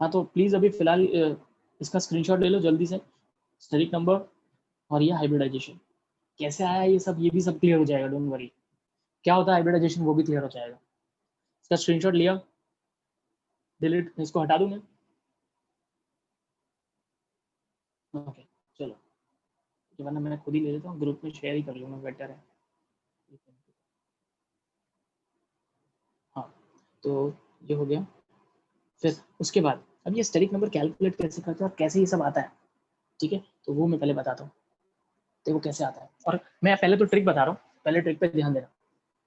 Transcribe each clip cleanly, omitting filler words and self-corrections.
हाँ तो प्लीज अभी फिलहाल इसका स्क्रीनशॉट ले लो जल्दी से, स्टेरिक नंबर और ये हाइब्रिडाइजेशन कैसे आया, ये भी सब क्लियर हो जाएगा, डोंट वरी। क्या होता है हाइब्रिडाइजेशन वो भी क्लियर हो जाएगा। इसका स्क्रीनशॉट लिया, डिलीट, इसको हटा दूं मैं। ओके चलो, वरना मैं खुद ही ले लेता हूँ, ग्रुप में शेयर ही कर लूँगा, बेटर है। हाँ तो ये हो गया। फिर उसके बाद अब ये स्टेरिक नंबर कैलकुलेट कैसे करते हैं और कैसे ये सब आता है, ठीक है, तो वो मैं पहले बताता हूँ। देखो कैसे आता है, और मैं पहले तो ट्रिक बता रहा हूँ, पहले ट्रिक पे ध्यान देना,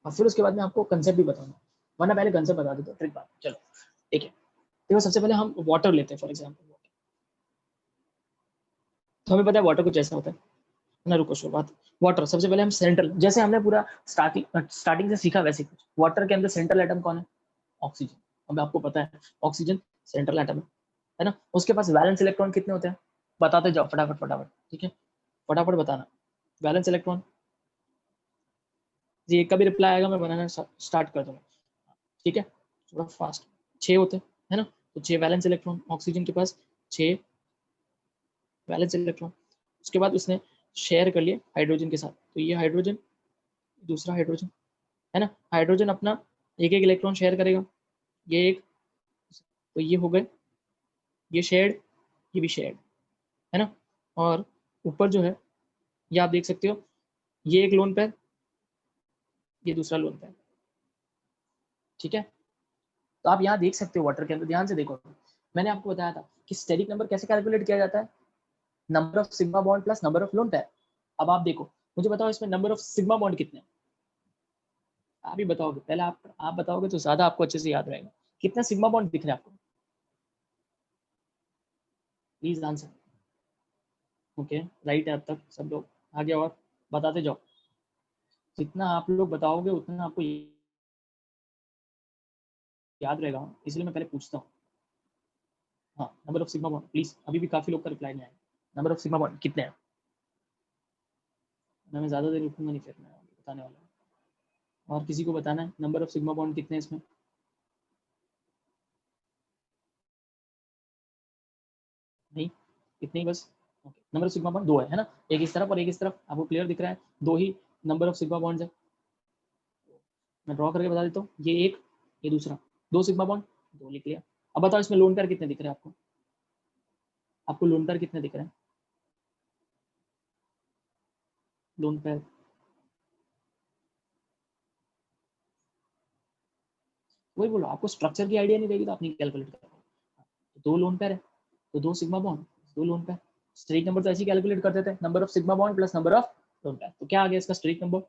और फिर उसके बाद मैं आपको कंसेप्ट भी बताऊंगा, वरना पहले कंसेप्ट बता देता हूँ, ट्रिक बात। चलो ठीक है, देखो सबसे पहले हम वाटर लेते हैं फॉर एग्जाम्पल। तो हमें पता है वाटर कुछ ऐसा होता है ना, रुको शुरुआत। वाटर सबसे पहले हम सेंट्रल, जैसे हमने पूरा स्टार्टिंग से सीखा वैसे कुछ, वाटर के अंदर सेंट्रल एटम कौन है? ऑक्सीजन। अब आपको पता है ऑक्सीजन सेंट्रल एटम है ना, उसके पास वैलेंस इलेक्ट्रॉन कितने होते हैं? बताते जाओ फटाफट फटाफट, ठीक है, फटाफट बताना। वैलेंस इलेक्ट्रॉन जी, एक का भी रिप्लाई आएगा मैं बनाना स्टार्ट कर दूंगा, ठीक है, थोड़ा फास्ट। 6 होते हैं है ना, तो 6 वैलेंस इलेक्ट्रॉन ऑक्सीजन के पास, 6 वैलेंस इलेक्ट्रॉन। उसके बाद उसने शेयर कर लिए हाइड्रोजन के साथ, तो ये हाइड्रोजन, दूसरा हाइड्रोजन, है ना, हाइड्रोजन अपना एक एक इलेक्ट्रॉन शेयर करेगा, ये एक, तो ये हो गए, ये शेयर्ड, ये भी शेयर्ड, है ना। और ऊपर जो है ये आप देख सकते हो, ये एक लोन पेयर, ये दूसरा लोन पेयर, ठीक है। तो आप यहाँ देख सकते हो वाटर के अंदर, ध्यान से देखो, मैंने आपको बताया था कि स्टेरिक नंबर कैसे कैलकुलेट किया जाता है, number of sigma bond plus number of lone pair. अब आप देखो, मुझे बताओ इसमें नंबर ऑफ सिग्मा बॉन्ड कितने, आप ही बताओगे, पहले आप बताओगे तो ज्यादा आपको अच्छे से याद रहेगा, कितना सिग्मा बॉन्ड दिख रहा है आपको, प्लीज आंसर। ओके राइट है अब तक सब लोग, आगे और बताते जाओ, जितना आप लोग बताओगे उतना आपको याद रहेगा, इसलिए मैं पहले पूछता हूँ। हाँ number of sigma bond please, अभी भी काफी लोग का रिप्लाई नहीं आया, नंबर ऑफ सिग्मा बॉन्ड कितने हैं? मैं ज़्यादा देर रुकूंगा नहीं, फिर मैं बताने वाला हूँ, और किसी को बताना है नंबर ऑफ सिग्मा बॉन्ड कितने हैं इसमें? नहीं, इतने ही बस। Okay, number of sigma bond 2 है ना, एक इस तरफ और एक इस तरफ, आपको क्लियर दिख रहा है, 2 ही नंबर ऑफ सिग्मा बॉन्ड्स है। मैं ड्रॉ करके बता देता हूँ, ये एक, ये दूसरा, 2 सिग्मा बॉन्ड, 2 लिख लिया। अब बताओ इसमें लोन पेयर कितने दिख रहे हैं आपको, आपको लोन पेयर कितने दिख रहे हैं? लोन पेयर वही बोलो, आपको स्ट्रक्चर की आइडिया नहीं रहेगी तो आप नहीं कैलकुलेट कर पाओगे। तो 2 लोन पेयर है, तो 2 sigma bond, 2 lone pair. Straight number तो ऐसे ही कैलकुलेट करते थे, number of sigma bond plus number of lone pair, तो क्या आ गया इसका स्ट्रेट नंबर?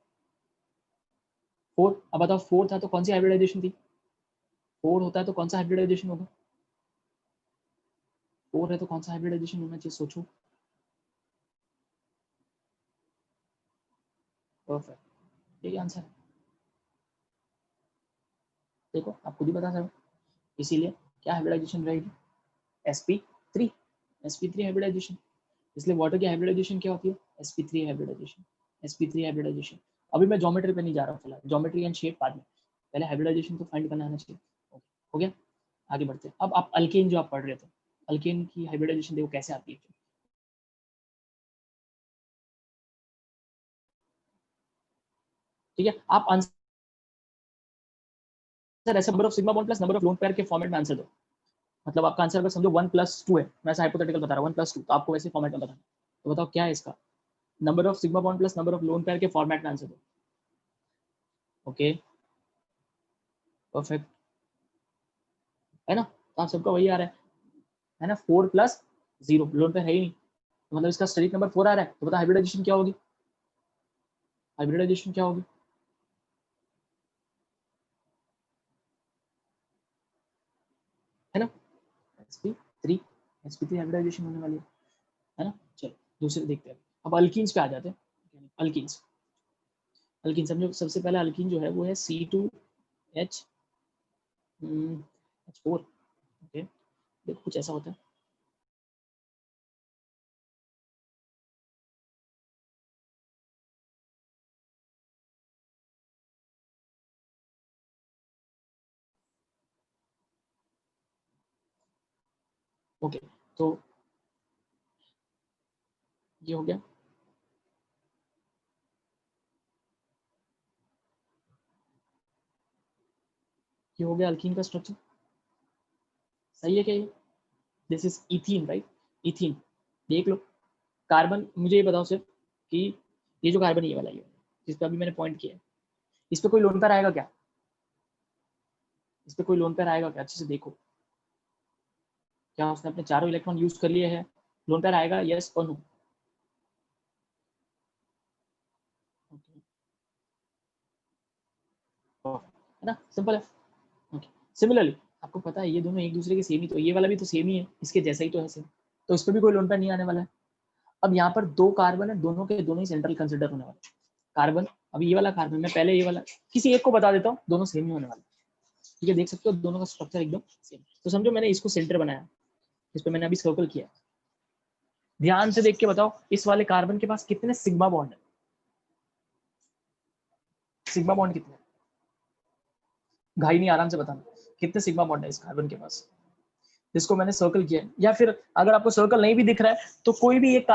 4। अब बताओ 4 था तो कौन सी हाइब्रिडाइजेशन थी? 4 होता है तो कौन सा हाइब्रिडाइजेशन होगा? 4 है तो कौन सा हाइब्रिडाइजेशन होना चाहिए, सोचो। परफेक्ट, यही आंसर है। देखो आप खुद ही बता सकते हो, इसीलिए क्या हाइब्रिडाइजेशन रहेगी? sp3, sp3 hybridisation. इसलिए वाटर की हाइब्रिडाइजेशन क्या होती है? sp3 hybridisation, sp3 hybridisation. अभी मैं ज्योमेट्री पे नहीं जा रहा हूँ फिलहाल, ज्योमेट्री एंड शेप बाद में, पहले हाइब्रिडाइजेशन तो फाइंड करना आना चाहिए। हो गया, आगे बढ़ते हैं। अब आप अल्केन जो आप पढ़ रहे थे, अल्केन की हाइब्रिडाइजेशन देखो कैसे आती है, ठीक है। आप आंसर ऐसे number of sigma bond plus number of lone pair के फॉर्मेट में आंसर दो, मतलब आपका आंसर अगर समझो 1+2 है, मैं ऐसा हाइपोथेटिकल बता रहा हूँ 1+2, तो आपको वैसे फॉर्मेट में बताना, तो बताओ क्या है इसका, number of sigma bond plus number of lone pair के फॉर्मेट में आंसर दो। ओके परफेक्ट, है ना, तो आप सबका वही आ रहा है ना, 4+0, लोन पेयर है ही नहीं, तो मतलब इसका स्टेरिक नंबर 4 आ रहा है, तो बताओ हाइब्रिडाइजेशन क्या होगी, हाइब्रिडाइजेशन क्या होगी? है ना, sp3, sp3 हाइब्रिडाइजेशन होने वाली है ना। चलो दूसरे देखते हैं, अब अल्कीन्स पे आ जाते हैं। अल्कीन्स, अल्कीन समझो, सबसे पहला अल्कीन जो है वो है C2H H4। ओके देखो कुछ ऐसा होता है, ओके, तो ये हो गया। ये हो गया अल्कीन का स्ट्रक्चर, सही है क्या ये? This is ethene right, ethene. देख लो कार्बन, मुझे ये बताओ सिर्फ कि ये जो कार्बन ये वाला ये जिस पे अभी मैंने पॉइंट किया है, इस पे कोई लोन पेयर आएगा क्या? इस पे कोई लोन पेयर आएगा क्या? अच्छे से देखो, क्या उसने अपने चारों इलेक्ट्रॉन यूज कर लिए हैं? लोन पेयर आएगा, यस और नो? है ना, सिंपल है। ओके, सिमिलरली आपको पता है ये दोनों एक दूसरे के सेम ही, तो ये वाला भी तो सेम ही है, इसके जैसा ही तो है सेम, तो इस पर भी कोई लोन पेयर नहीं आने वाला है। अब यहाँ पर दो कार्बन है, दोनों के दोनों ही सेंट्रल कंसिडर होने वाले कार्बन। अब ये वाला कार्बन, मैं पहले ये वाला किसी एक को बता देता हूँ, दोनों सेम ही होने वाले, ठीक है? देख सकते हो दोनों का स्ट्रक्चर एकदम सेम। तो समझो मैंने इसको सेंटर बनाया, इस पर मैंने अभी सर्कल किया, ध्यान से देख के बताओ इस वाले कार्बन के पास कितने सिग्मा बॉन्ड है? सिग्मा बॉन्ड कितने? घाई नहीं, आराम से बताना कितने सिग्मा बॉन्ड है इस कार्बन के पास, जिसको मैंने सर्कल किया है। या फिर अगर आपको सर्कल नहीं भी दिख रहा है तो कोई भी एक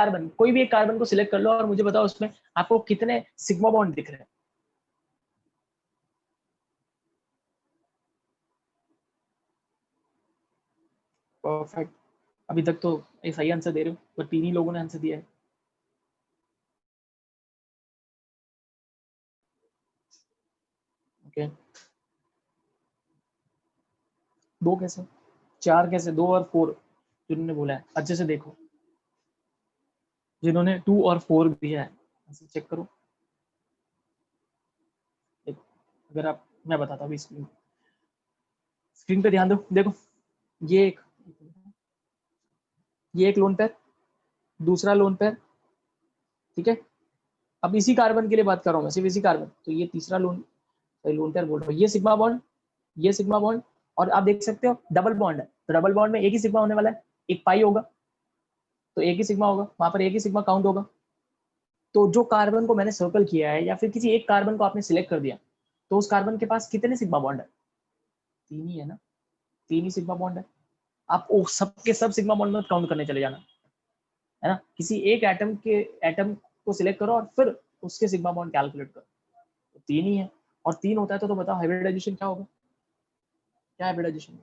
कार्बन को सिलेक्ट कर लो और मुझे बताओ उसमें आपको कितने सिग्मा बॉन्ड दिख रहे हैं। परफेक्ट, अभी तक तो ये सही आंसर दे रहे हो, पर तीन ही लोगों ने आंसर दिया है। ओके, दो कैसे, चार कैसे, दो और फोर जिन्होंने बोला है, अच्छे से देखो, जिन्होंने टू और फोर दिया है चेक करो। देखो, अगर आप, मैं बताता हूँ स्क्रीन पे ध्यान दो, देखो ये एक लोन पेयर, दूसरा लोन पेयर, ठीक है? अब इसी कार्बन के लिए बात कर रहा हूँ मैं, सिर्फ इसी कार्बन, तो ये तीसरा लोन पेयर बोल रहा हूँ, ये सिग्मा बॉन्ड, ये सिग्मा बॉन्ड, और आप देख सकते हो डबल बॉन्ड है, तो डबल बॉन्ड में एक ही सिग्मा होने वाला है, एक पाई होगा, तो एक ही सिग्मा होगा वहां पर, एक ही सिग्मा काउंट होगा। तो जो कार्बन को मैंने सर्कल किया है, या फिर किसी एक कार्बन को आपने सिलेक्ट कर दिया, तो उस कार्बन के पास कितने सिग्मा बॉन्ड है? तीन ही है ना, तीन ही सिग्मा बॉन्ड है। आप सबके सब सिग्मा बॉन्ड में काउंट करने चले जाना, है ना? किसी एक एटम को सिलेक्ट करो और फिर उसके सिग्मा बॉन्ड कैलकुलेट करो, तो तीन ही है। और तीन होता है तो बताओ हाइब्रिडाइजेशन क्या होगा, क्या हाइब्रिडाइजेशन?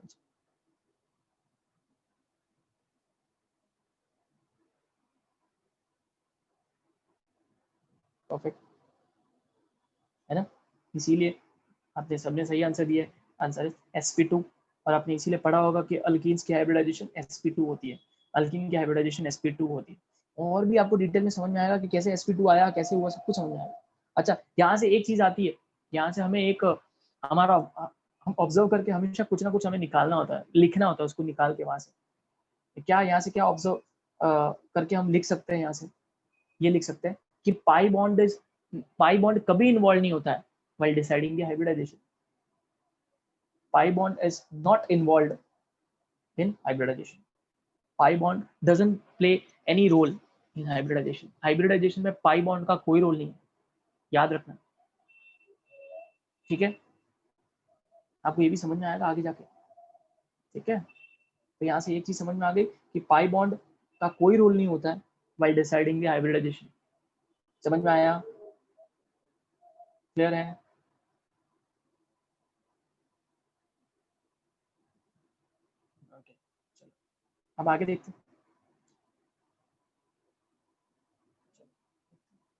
परफेक्ट, है ना? इसीलिए आपने सबने सही आंसर दिया है, आंसर sp2। और आपने इसीलिए पढ़ा होगा कि अल्कीन्स की हाइब्रिडाइजेशन sp2 होती है, अल्कीन की हाइब्रिडाइजेशन sp2 होती है। और भी आपको डिटेल में समझ में आएगा कि कैसे sp2 आया, कैसे हुआ, सब कुछ समझ में आएगा। अच्छा, यहाँ से एक चीज आती है, यहाँ से हमें एक हमारा हम ऑब्जर्व करके हमेशा कुछ ना कुछ हमें निकालना होता है, लिखना होता है उसको निकाल के वहां से। क्या यहाँ से क्या ऑब्जर्व करके हम लिख सकते हैं? यहाँ से ये लिख सकते हैं कि पाई बॉन्ड कभी इन्वॉल्व नहीं होता है while deciding the hybridization. Pi bond is not involved in hybridization. Pi bond doesn't play any role in hybridization. Hybridization में pi bond का कोई रोल नहीं है, याद रखना, ठीक है? आपको ये भी समझ में आएगा आगे जाके, ठीक है? तो यहाँ से एक चीज समझ में आ गई कि पाई बॉन्ड का कोई रोल नहीं होता है while deciding the hybridization. समझ में आया? क्लियर है? ओके, चलो अब आगे देखते हैं।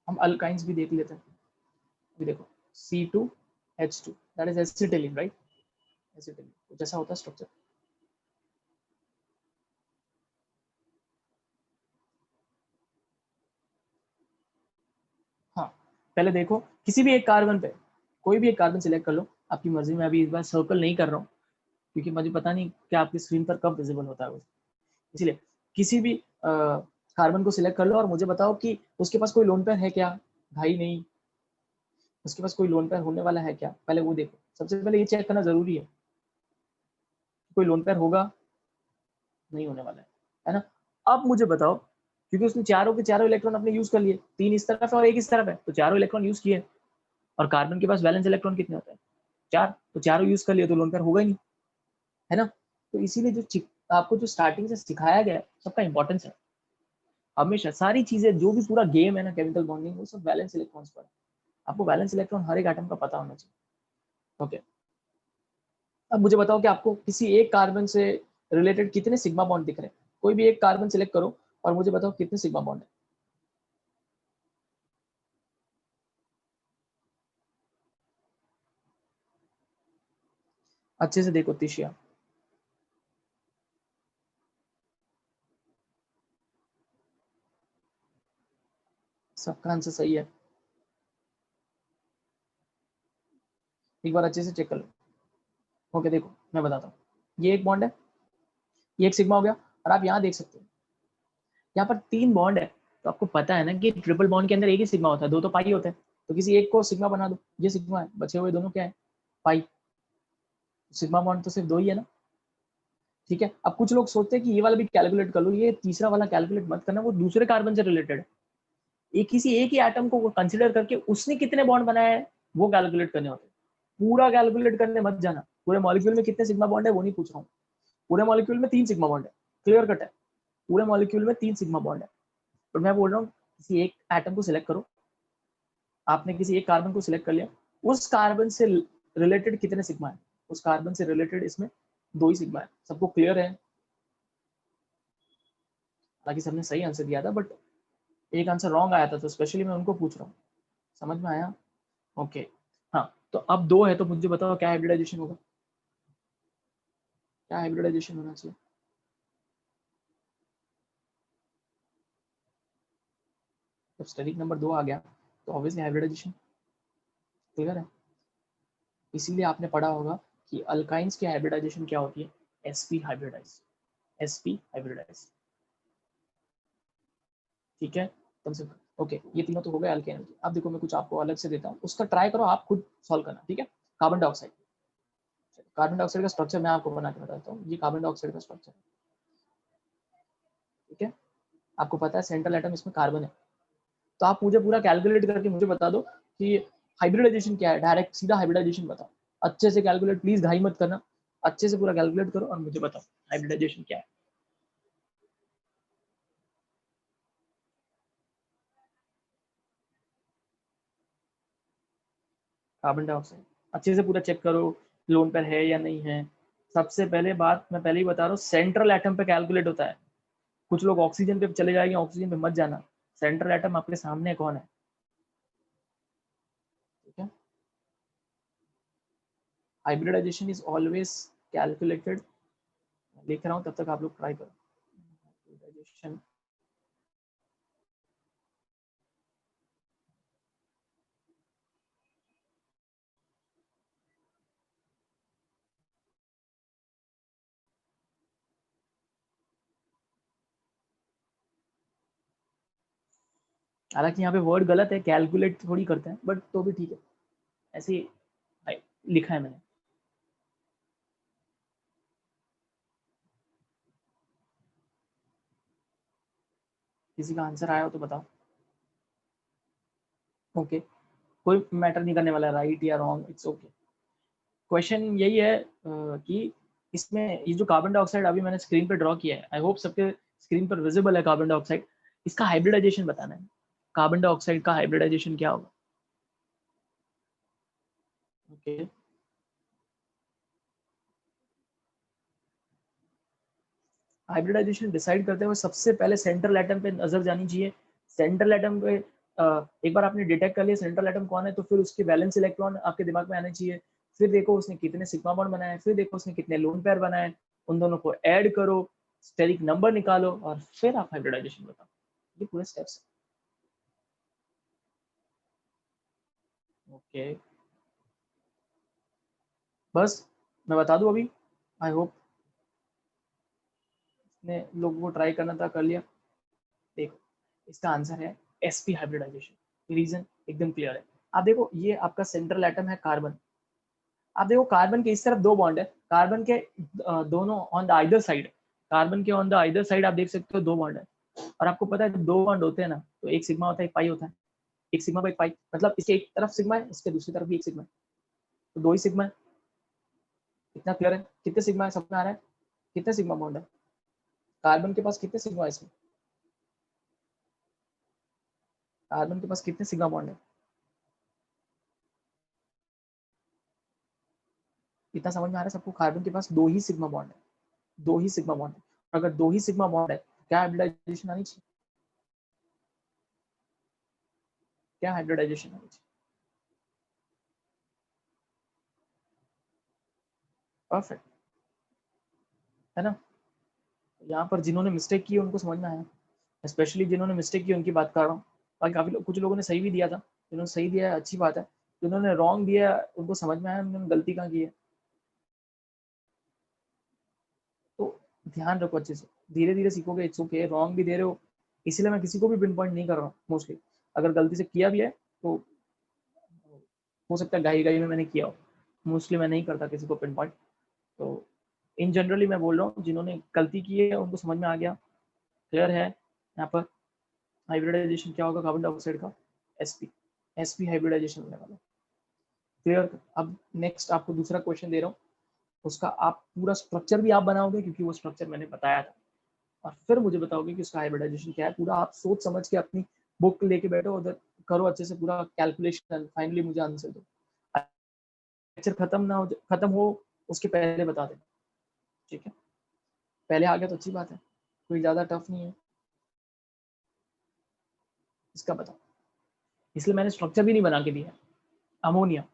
हम अल्काइंस भी देख लेते हैं। अभी देखो C2H2 that is acetylene, right? Acetylene जैसा होता है स्ट्रक्चर। हाँ, पहले देखो किसी भी एक कार्बन पे, कोई भी एक कार्बन सिलेक्ट कर लो आपकी मर्जी में। अभी इस बार सर्कल नहीं कर रहा हूँ क्योंकि मुझे पता नहीं क्या आपकी स्क्रीन पर कब विजिबल होता है, इसलिए किसी भी कार्बन को सिलेक्ट कर लो और मुझे बताओ कि उसके पास कोई लोन पेयर है क्या? भाई नहीं, उसके पास कोई लोन पेयर होने वाला है क्या? पहले वो देखो, सबसे पहले ये चेक करना जरूरी है कोई लोन पेयर होगा, नहीं होने वाला है ना? अब मुझे बताओ, क्योंकि उसने चारों के चारों इलेक्ट्रॉन अपने यूज कर लिए, तीन इस तरफ है और एक इस तरफ है, तो चारों इलेक्ट्रॉन यूज किए, और कार्बन के पास वैलेंस इलेक्ट्रॉन कितने होते हैं? चार, तो चारों यूज कर लिए तो लोन पेयर होगा ही नहीं, है ना? तो इसीलिए जो आपको जो स्टार्टिंग से सिखाया गया है सबका इंपॉर्टेंस है। हमेशा सारी चीजें जो भी पूरा गेम है ना केमिकल बॉन्डिंग, वो सब वैलेंस इलेक्ट्रॉन्स पर है। आपको वैलेंस इलेक्ट्रॉन हर एक एटम का पता होना चाहिए। ओके, अब मुझे बताओ कि आपको किसी एक कार्बन से रिलेटेड कितने सिग्मा बॉन्ड दिख रहे हैं। कोई भी एक कार्बन सिलेक्ट करो और मुझे बताओ कितने सिग्मा बॉन्ड है। अच्छे से देखो तिशिया, सबका आंसर सही है। एक बार अच्छे से चेक कर लो। ओके देखो मैं बताता हूँ, ये एक बॉन्ड है, ये एक सिग्मा हो गया, और आप यहाँ देख सकते हो यहाँ पर 3 बॉन्ड है। तो आपको पता है ना कि ट्रिपल बॉन्ड के अंदर एक ही सिग्मा होता है, 2 तो पाई होते हैं। तो किसी एक को सिग्मा बना दो, ये सिग्मा है, बचे हुए दोनों क्या है, पाई। सिग्मा बॉन्ड तो सिर्फ 2 ही है ना। ठीक है, अब कुछ लोग सोचते हैं कि ये वाला भी कैलकुलेट कर लो, ये तीसरा वाला कैलकुलेट मत करना, वो दूसरे कार्बन से रिलेटेड है। एक किसी एक ही एटम को कंसिडर करके उसने कितने बॉन्ड बनाए हैं वो कैलकुलेट करने होते हैं। पूरा कैलकुलेट करने मत जाना, पूरे मॉलिक्यूल में कितने सिग्मा बॉन्ड है वो नहीं पूछ रहा हूँ। पूरे मॉलिक्यूल में 3 सिग्मा बॉन्ड है, क्लियर कट है। पूरे मॉलिक्यूल में 3 सिग्मा बॉन्ड है। पर मैं बोल रहा हूँ किसी एक एटम को सिलेक्ट करो, आपने किसी एक कार्बन को सिलेक्ट कर लिया, उस कार्बन से रिलेटेड कितने सिग्मा है, उस कार्बन से रिलेटेड इसमें 2 ही सिग्मा है। सबको क्लियर है? हालांकि सबने सही आंसर दिया था, बट एक आंसर रॉन्ग आया था, तो स्पेशली मैं उनको पूछ रहा हूँ। समझ में आया? ओके। हाँ, तो अब 2 है, तो मुझे बताओ क्या हाइब्रिडाइजेशन होगा, क्या हाइब्रिडाइजेशन होना चाहिए। जब स्टेरिक नंबर 2 आ गया तो ऑब्वियसली हाइब्रिडाइजेशन, क्लियर है। इसीलिए आपने पढ़ा होगा कि अल्काइंस की हाइब्रिडाइजेशन क्या होती है, sp हाइब्रिडाइज, sp हाइब्रिडाइज। ठीक है, कम से कम। ओके, ये तीनों तो हो गए अल्केन। अब देखो मैं कुछ आपको अलग से देता हूँ, उसका ट्राई करो, आप खुद सॉल्व करना। ठीक है, कार्बन डाइऑक्साइड। कार्बन डाइऑक्साइड का स्ट्रक्चर मैं आपको बना के बताता हूँ। ये कार्बन डाइऑक्साइड का स्ट्रक्चर, ठीक है। आपको पता है सेंट्रल एटम इसमें कार्बन है। तो आप मुझे पूरा कैलकुलेट करके मुझे बता दो कि हाइब्रिडाइजेशन क्या है, डायरेक्ट सीधा हाइब्रिडाइजेशन बताओ। अच्छे से कैलकुलेट, प्लीज घाई मत करना, अच्छे से पूरा कैलकुलेट करो और मुझे बताओ हाइब्रिडाइजेशन क्या है। कार्बन डाइऑक्साइड अच्छे से पूरा चेक करो, लोन पेयर है या नहीं है। सबसे पहले बात मैं पहले ही बता रहा हूँ, सेंट्रल एटम पे कैलकुलेट होता है। कुछ लोग ऑक्सीजन पे चले जाएंगे, ऑक्सीजन पे मत जाना। सेंट्रल एटम आपके सामने कौन है, ठीक है। Hybridization is always calculated. लिख रहा हूँ, तब तक आप लोग ट्राई करो। हाइब्रिडाइजेशन, हालांकि यहाँ पे वर्ड गलत है, कैलकुलेट थोड़ी करते हैं, बट तो भी ठीक है, ऐसे ही लिखा है मैंने। किसी का आंसर आया हो तो बताओ। ओके, कोई मैटर नहीं करने वाला, राइट या रॉन्ग, इट्स ओके। क्वेश्चन यही है कि इसमें ये जो कार्बन डाइऑक्साइड अभी मैंने स्क्रीन पर ड्रॉ किया है, आई होप सबके स्क्रीन पर विजिबल है कार्बन डाइऑक्साइड। इसका हाइब्रिडाइजेशन बताना है, कार्बन डाइऑक्साइड का हाइब्रिडाइजेशन क्या होगा। ओके, हाइब्रिडाइजेशन डिसाइड करते हुए सबसे पहले सेंट्रल एटम पे नजर जानी चाहिए। सेंट्रल एटम पे एक बार आपने डिटेक्ट कर लिया सेंट्रल एटम कौन है, तो फिर उसके वैलेंस इलेक्ट्रॉन आपके दिमाग में आने चाहिए। फिर देखो उसने कितने सिग्मा बॉन्ड बनाए, फिर देखो उसने कितने लोन पेयर बनाए, उन दोनों को ऐड करो, स्टेरिक नंबर निकालो, और फिर आप हाइब्रिडाइजेशन बताओ। ये पूरे स्टेप्स। ओके, बस मैं बता दूं अभी, आई होप ने लोगों को ट्राई करना था, कर लिया। देखो इसका आंसर है sp हाइब्रिडाइजेशन। रीजन एकदम क्लियर है। आप देखो ये आपका सेंट्रल एटम है कार्बन। आप देखो कार्बन के इस तरफ 2 बॉन्ड है, कार्बन के दोनों on the either side, carbon के ऑन द आइदर साइड आप देख सकते हो 2 बॉन्ड है। और आपको पता है जब 2 बॉन्ड होते हैं ना, तो एक सिग्मा होता है, एक पाई होता है। एक सिग्मा बाई पाई, मतलब इसके एक तरफ सिग्मा है, इसके दूसरी तरफ भी एक सिग्मा है, तो 2 ही सिग्मा है। इतना क्लियर है? कितने सिग्मा है, समझ में आ रहा है? कितने सिग्मा बॉन्ड है? कार्बन के पास कितने सिग्मा, इसमें कार्बन के पास कितने सिग्मा बॉन्ड है? इतना समझ में आ रहा है सबको? कार्बन के पास 2 ही सिग्मा बॉन्ड है, 2 ही सिग्मा बॉन्ड है। अगर 2 ही सिग्मा बॉन्ड है, क्या हाइब्रिडाइजेशन आनी चाहिए? क्या हाइब्रिडाइजेशन आनी चाहिए? परफेक्ट, है ना? यहाँ पर जिन्होंने मिस्टेक की उनको समझ में आया, स्पेशली जिन्होंने मिस्टेक की उनकी बात कर रहा हूँ। और काफी लोग, कुछ लोगों ने सही भी दिया था, जिन्होंने सही दिया है अच्छी बात है, जिन्होंने रॉन्ग दिया उनको समझ में आया उन्होंने गलती कहाँ की है। तो ध्यान रखो अच्छे से, धीरे धीरे सीखोगे। इट्स ओके, रॉन्ग भी दे रहे हो, इसीलिए मैं किसी को भी पिन पॉइंट नहीं कर रहा हूँ मोस्टली। अगर गलती से किया भी है तो हो सकता है गाई गाई में मैंने किया हो, मोस्टली मैं नहीं करता किसी को पिन पॉइंट। तो इन जनरली मैं बोल रहा हूँ, जिन्होंने गलती की है उनको समझ में आ गया, क्लियर है। यहाँ पर हाइब्रिडाइजेशन क्या होगा कार्बन डाइऑक्साइड का? sp हाइब्रिडाइजेशन होने वाला, क्लियर। अब नेक्स्ट आपको दूसरा क्वेश्चन दे रहा हूँ, उसका आप पूरा स्ट्रक्चर भी आप बनाओगे, क्योंकि वो स्ट्रक्चर मैंने बताया था, और फिर मुझे बताओगे कि उसका हाइब्रिडाइजेशन क्या है। पूरा आप सोच समझ के अपनी बुक लेके बैठो, उधर करो अच्छे से पूरा कैलकुलेशन, फाइनली मुझे आंसर दो। लेक्चर खत्म हो उसके पहले बता देना, ठीक है? पहले आ गया तो अच्छी बात है, कोई ज़्यादा टफ नहीं है, इसका बताओ। इसलिए मैंने स्ट्रक्चर भी नहीं बना के दिया। अमोनिया,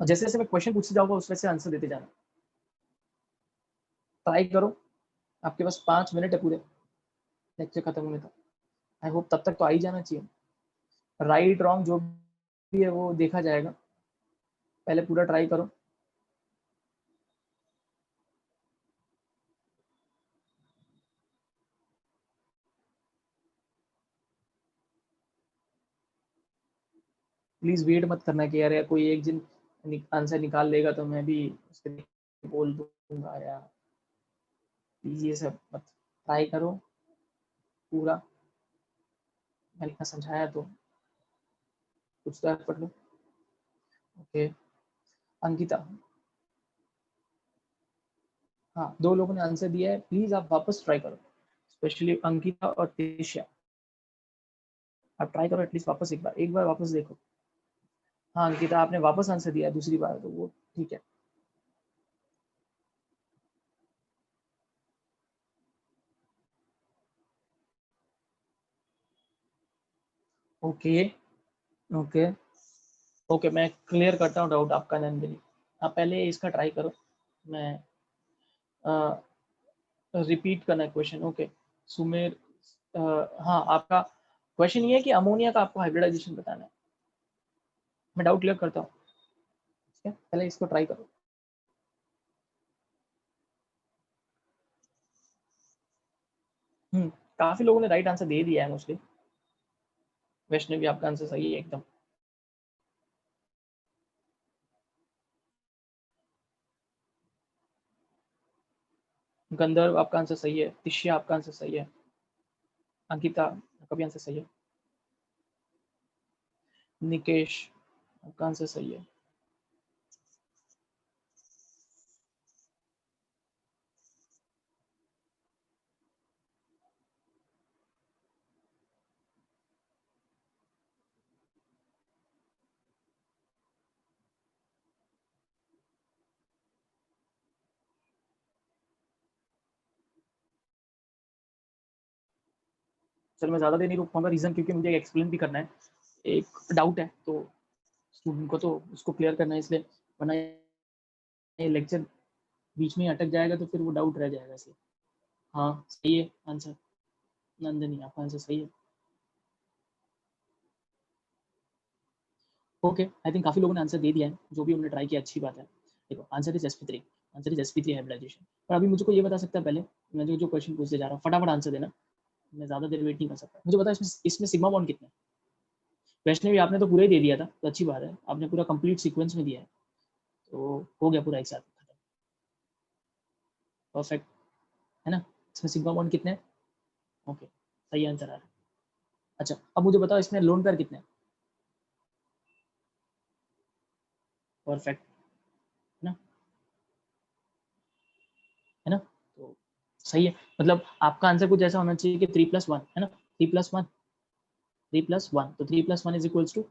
और जैसे जैसे मैं क्वेश्चन पूछते जाऊंगा उस वैसे आंसर देते जाना, ट्राई करो। आपके पास 5 मिनट है पूरे लेक्चर खत्म होने तक, आई होप तब तक तो आ ही जाना चाहिए। राइट रॉन्ग जो भी है वो देखा जाएगा, पहले पूरा ट्राई करो। प्लीज वेट मत करना कि यार कोई एक दिन आंसर निकाल लेगा तो मैं भी उसके बोल दूंगा यार, प्लीज ये सब मत, ट्राई करो पूरा। मैंने इतना समझाया तो कुछ तो एफर्ट लो। ओके, अंकिता, हाँ 2 लोगों ने आंसर दिया है, प्लीज आप वापस ट्राई करो, स्पेशली अंकिता और तेशिया। आप ट्राई करो एटलीस्ट वापस, एक बार वापस देखो। हाँ अंकिता, आपने वापस आंसर दिया दूसरी बार तो वो ठीक है। ओके ओके ओके, मैं क्लियर करता हूँ डाउट आपका नंदिनी। आप पहले इसका ट्राई करो, मैं रिपीट करना है क्वेश्चन। ओके सुमेर, हाँ आपका क्वेश्चन ये है कि अमोनिया का आपको हाइब्रिडाइजेशन बताना है। मैं डाउट क्लियर करता हूँ, ठीक है? पहले इसको ट्राई करो। काफी लोगों ने राइट आंसर दे दिया है मोस्टली। वैष्णवी आपका आंसर सही है एकदम। गंधर्व आपका आंसर सही है, तिष्या आपका आंसर सही है, अंकिता आपका भी आंसर सही है, निकेश आपका आंसर सही है। चलो मैं ज़्यादा देर नहीं रुक पाऊंगा, रीज़न क्योंकि मुझे एक्सप्लेन भी करना है, एक डाउट है तो स्टूडेंट को तो उसको क्लियर करना है, इसलिए वरना ये लेक्चर बीच में ही अटक जाएगा तो फिर वो डाउट रह जाएगा इसलिए। हाँ सही है आंसर, नंदिनी आपका आंसर सही है। ओके, आई थिंक काफ़ी लोगों ने आंसर दे दिया है, जो भी उन्होंने ट्राई किया अच्छी बात है। देखो answer is sp3, answer is sp3 hybridization. पर अभी मुझे को ये बता सकता है पहले, मैं जो जो क्वेश्चन पूछते जा रहा हूँ फटाफट आंसर देना, मैं ज़्यादा देर वेट नहीं कर सकता। मुझे बता इसमें सिग्मा बॉन्ड कितना है? वैष्णवी आपने तो पूरा ही दे दिया था तो अच्छी बात है, आपने पूरा कंप्लीट सीक्वेंस में दिया है, तो हो गया पूरा एक साथ खत्म, परफेक्ट, है ना? इसमें सिग्मा बॉन्ड कितने हैं? ओके सही आंसर आ रहा है। अच्छा अब मुझे बताओ इसमें लोन पेयर कितने हैं? परफेक्ट, है ना? है ना? तो सही है, मतलब आपका आंसर कुछ ऐसा होना चाहिए कि 3+1 है ना, 3+1 तो 3+1 इज इक्वल्स टू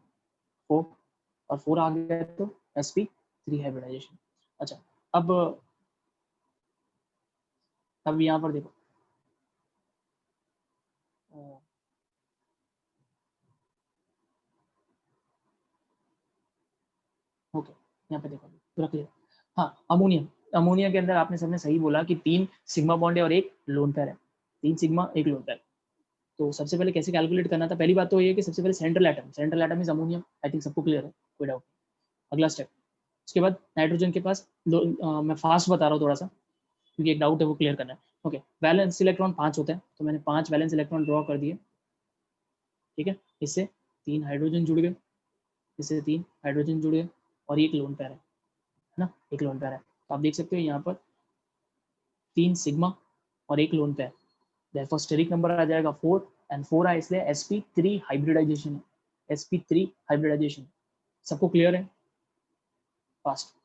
4 और 4 आ गया तो sp3 हाइब्रिडाइजेशन। अच्छा अब यहाँ पर देखो ओके यहाँ पे देखो पूरा क्लियर। हाँ अमोनिया के अंदर आपने सबने सही बोला कि 3 सिग्मा बॉन्ड है और एक लोन पेयर है, 3 सिग्मा एक लोन पेयर। तो सबसे पहले कैसे कैलकुलेट करना था, पहली बात तो ये कि सबसे पहले central atom is ammonium, I think सबको क्लियर है, कोई डाउट। अगला स्टेप, उसके बाद नाइट्रोजन के पास मैं फास्ट बता रहा हूँ थोड़ा सा क्योंकि एक डाउट है वो क्लियर करना है। ओके, वैलेंस इलेक्ट्रॉन 5 होते हैं, तो मैंने 5 वैलेंस इलेक्ट्रॉन ड्रॉ कर दिए, ठीक है। इससे 3 हाइड्रोजन जुड़ गए, इससे 3 हाइड्रोजन जुड़ गए और एक लोन पेयर है ना, एक लोन पेयर है। तो आप देख सकते हो यहाँ पर 3 सिग्मा और एक lone pair, therefore steric number आ जाएगा 4 एंड 4 आया इसलिए sp3 हाइब्रिडाइजेशन है, sp3 हाइब्रिडाइजेशन। सबको क्लियर है? फास्ट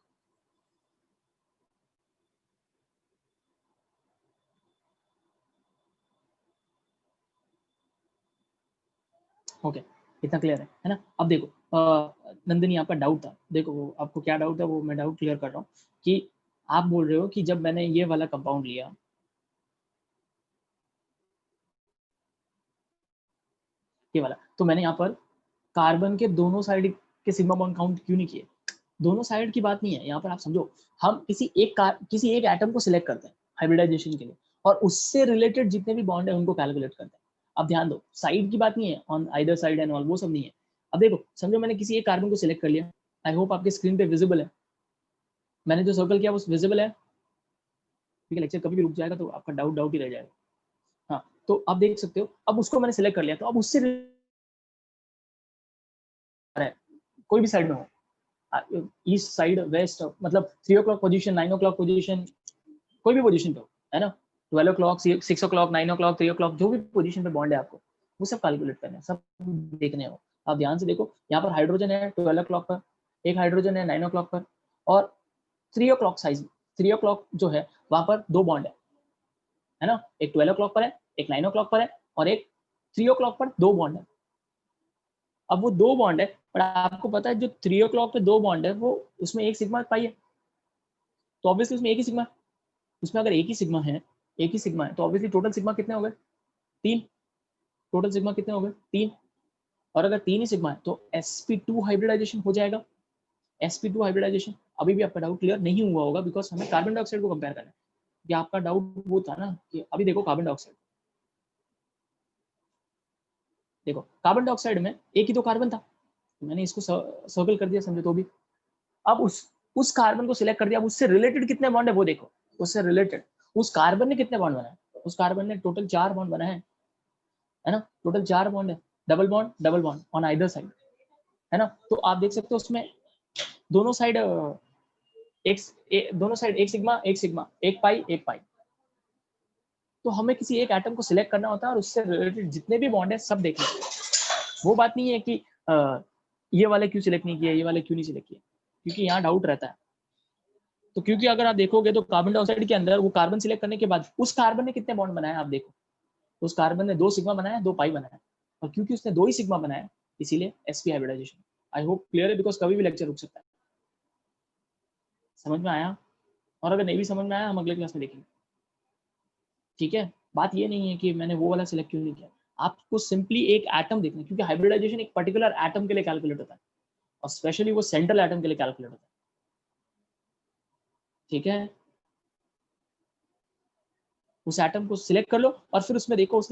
ओके, इतना क्लियर है ना। अब देखो नंदिनी आपका डाउट था, देखो आपको क्या डाउट है वो मैं डाउट क्लियर कर रहा हूँ कि आप बोल रहे हो कि जब मैंने ये वाला कंपाउंड लिया, ये वाला, तो मैंने यहाँ पर कार्बन के दोनों साइड के सिग्मा बॉन्ड काउंट क्यों नहीं किए? दोनों साइड की बात नहीं है यहाँ पर, आप समझो, हम किसी एक एटम को सिलेक्ट करते हैं हाइब्रिडाइजेशन के लिए और उससे रिलेटेड जितने भी बॉन्ड है उनको कैलकुलेट करते हैं। अब ध्यान दो, साइड की बात नहीं है, on either side and all वो सब नहीं है। अब देखो समझो मैंने किसी एक कार्बन को सिलेक्ट कर लिया, आई होप आपके स्क्रीन पे विजिबल है, मैंने जो सर्कल किया वो विजिबल है, ठीक है। लेक्चर कभी भी रुक जाएगा तो आपका डाउट ही रह जाएगा। हाँ, तो आप देख सकते हो, अब उसको मैंने सिलेक्ट कर लिया, तो अब उससे कोई भी साइड में हो, ईस्ट साइड वेस्ट, मतलब 3 o'clock पोजीशन, 9 o'clock पोजीशन, कोई भी पोजीशन पे हो, है ना, 12 o'clock 6 o'clock 9 o'clock 3 o'clock, जो भी पोजीशन पे बॉन्ड है आपको वो सब कैलकुलेट करना है, सब देखने हो। आप ध्यान से देखो, यहाँ पर हाइड्रोजन है 12 o'clock पर, एक हाइड्रोजन है 9 o'clock पर, और 3 o'clock साइज, 3 o'clock जो है वहां पर 2 बॉन्ड है ना, एक 12 o'clock पर है, एक 9 o'clock पर है, और एक 3 o'clock पर 2 बॉन्ड है। अब वो 2 बॉन्ड है, पर आपको पता है जो 3 o'clock पे 2 बॉन्ड है वो उसमें एक सिग्मा पाई है, तो ऑब्वियसली उसमें एक ही सिग्मा, उसमें अगर एक ही सिग्मा है तो ऑब्वियसली टोटल सिग्मा कितने हो गए? 3। टोटल सिग्मा कितने हो गए? 3। और अगर 3 ही सिग्मा है तो sp2 हाइब्रिडाइजेशन हो जाएगा, sp2 हाइब्रिडाइजेशन। अभी भी आपका डाउट क्लियर नहीं हुआ होगा बिकॉज हमें कार्बन डाइऑक्साइड को कंपेयर करना है। ये आपका डाउट वो था ना कि अभी देखो कार्बन डाइऑक्साइड, देखो कार्बन डाइऑक्साइड में एक ही तो कार्बन था, मैंने इसको सर्कल कर दिया, समझो तो भी। अब उस कार्बन को सिलेक्ट कर दिया, अब उससे रिलेटेड कितने बॉन्ड है वो देखो, उससे रिलेटेड उस कार्बन ने कितने बॉन्ड बनाए, उस कार्बन ने टोटल 4 बॉन्ड बनाए है ना, टोटल 4 बॉन्ड है, double bond on either side, है ना। तो आप देख सकते हो उसमें दोनों साइड दोनों साइड एक सिग्मा एक पाई। तो हमें किसी एक एटम को सिलेक्ट करना होता है और उससे रिलेटेड जितने भी बॉन्ड है सब देखना है। वो बात नहीं है कि ये वाले क्यों सिलेक्ट नहीं किया, ये वाले क्यों नहीं सिलेक्ट किया, क्योंकि यहाँ डाउट रहता है। तो क्योंकि अगर आप देखोगे तो कार्बन डाइऑक्साइड के अंदर वो कार्बन सिलेक्ट करने के बाद उस कार्बन ने कितने बॉन्ड बनाए आप देखो, उस कार्बन ने 2 सिग्मा बनाया, 2 पाई बनाया, और क्योंकि उसने 2 ही सिग्मा बनाया इसीलिए sp hybridization. I hope clear है, बिकॉज कभी भी लेक्चर रुक सकता है। समझ में आया? और अगर नहीं भी समझ में आया हम अगले क्लास में देखेंगे, ठीक है। बात ये नहीं है कि मैंने वो वाला सिलेक्ट क्यों नहीं किया, आपको सिंपली एक एटम देखना, क्योंकि हाइब्रिडाइजेशन एक पर्टिकुलर एटम के लिए कैलकुलेट होता है और स्पेशली वो सेंट्रल एटम के लिए कैलकुलेट होता है, ठीक है। उस एटम को सिलेक्ट कर लो और फिर उसमें देखो उसने